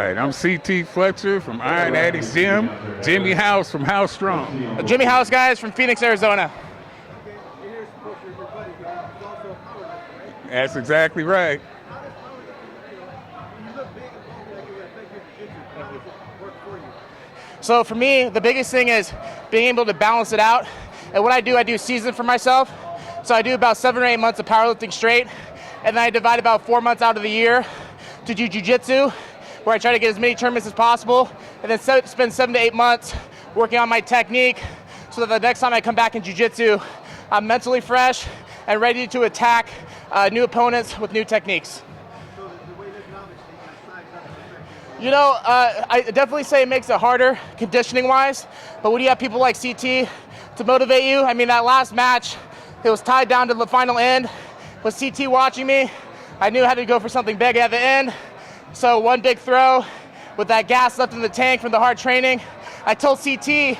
right. I'm CT Fletcher from Iron Addicts Gym. Jimmy House from House Strong. Jimmy House, guys, from Phoenix, Arizona. That's exactly right. So for me, the biggest thing is being able to balance it out. And what I do season for myself. So I do about 7 or 8 months of powerlifting straight, and then I divide about 4 months out of the year to do jiu-jitsu, where I try to get as many tournaments as possible, and then spend 7 to 8 months working on my technique, so that the next time I come back in jiu-jitsu, I'm mentally fresh and ready to attack new opponents with new techniques. You know, I definitely say it makes it harder conditioning-wise, but when you have people like CT to motivate you, I mean, that last match, it was tied down to the final end. With CT watching me, I knew I had to go for something big at the end. So one big throw with that gas left in the tank from the hard training. I told CT,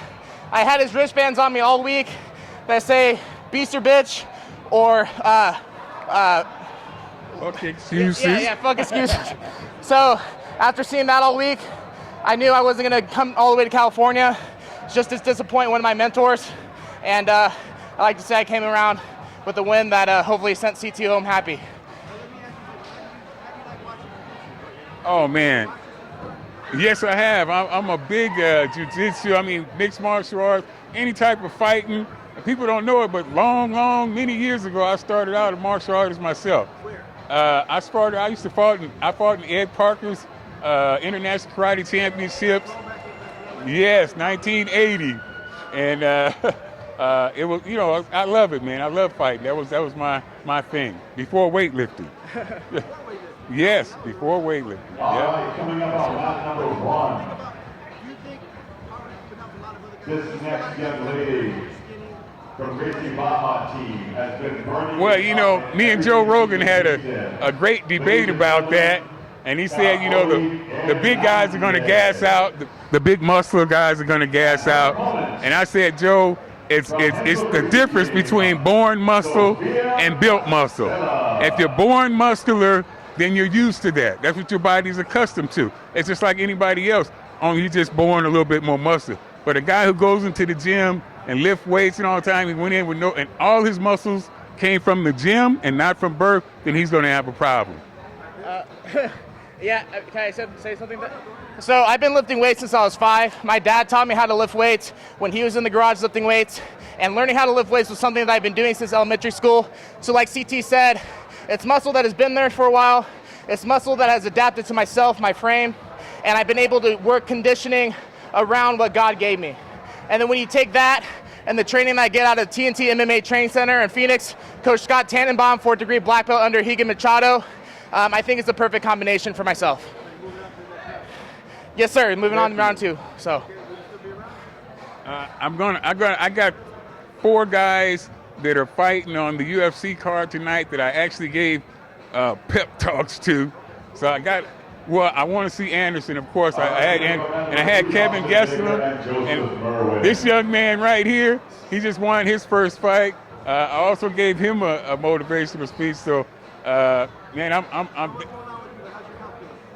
I had his wristbands on me all week that say, beast or bitch, or fuck excuses. Yeah, fuck excuses. So after seeing that all week, I knew I wasn't gonna come all the way to California, just as disappoint one of my mentors. And I like to say I came around with a win that hopefully sent CT home happy. Oh man, yes I have. I'm a big jiu-jitsu, mixed martial arts, any type of fighting. People don't know it, but many years ago, I started out a martial artist myself. I fought in Ed Parker's International Karate Championships. Yes, 1980. And it was, I love it, man. I love fighting. That was my thing before weightlifting. Yes, before weightlifting. All right, coming up on lap number 1. This next young lady from Gracie Baja team has been burning. Well, me and Joe Rogan had a great debate about that. And he said, the big guys are going to gas out. The big muscular guys are going to gas out. And I said, Joe, it's the difference between born muscle and built muscle. If you're born muscular, then you're used to that. That's what your body's accustomed to. It's just like anybody else, only you're just born a little bit more muscle. But a guy who goes into the gym and lift weights and all the time, he went in with and all his muscles came from the gym and not from birth, then he's going to have a problem. Yeah, can I say something? So I've been lifting weights since I was 5. My dad taught me how to lift weights when he was in the garage lifting weights, and learning how to lift weights was something that I've been doing since elementary school. So like CT said, it's muscle that has been there for a while. It's muscle that has adapted to myself, my frame, and I've been able to work conditioning around what God gave me. And then when you take that and the training that I get out of TNT MMA Training Center in Phoenix, Coach Scott Tannenbaum, 4th degree black belt under Higa Machado, I think it's a perfect combination for myself. Yes, sir. Moving on to round 2. So, I got 4 guys that are fighting on the UFC card tonight that I actually gave pep talks to. So I want to see Anderson, of course. I had Kevin Gastelum, and this young man right here, he just won his first fight. I also gave him a motivational speech. So,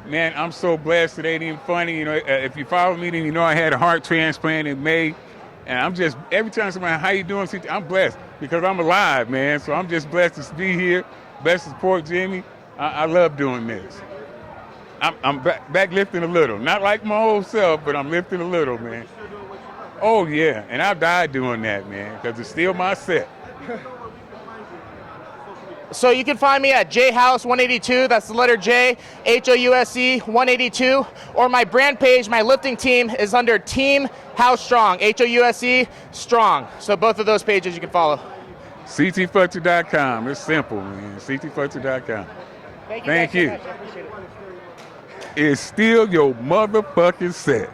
I'm so blessed. It ain't even funny. If you follow me, then you know I had a heart transplant in May. And I'm just, every time somebody, how you doing? I'm blessed because I'm alive, man. So I'm just blessed to be here, blessed to support Jimmy. I love doing this. I'm back lifting a little. Not like my old self, but I'm lifting a little, man. Oh, yeah. And I've died doing that, man, because it's still my set. So you can find me at jhouse182, that's the letter J, House 182, or my brand page, my lifting team is under Team House Strong, House Strong. So both of those pages you can follow. CTFletcher.com, it's simple, man, CTFletcher.com. Thank you. So much. I appreciate it. It's still your motherfucking set.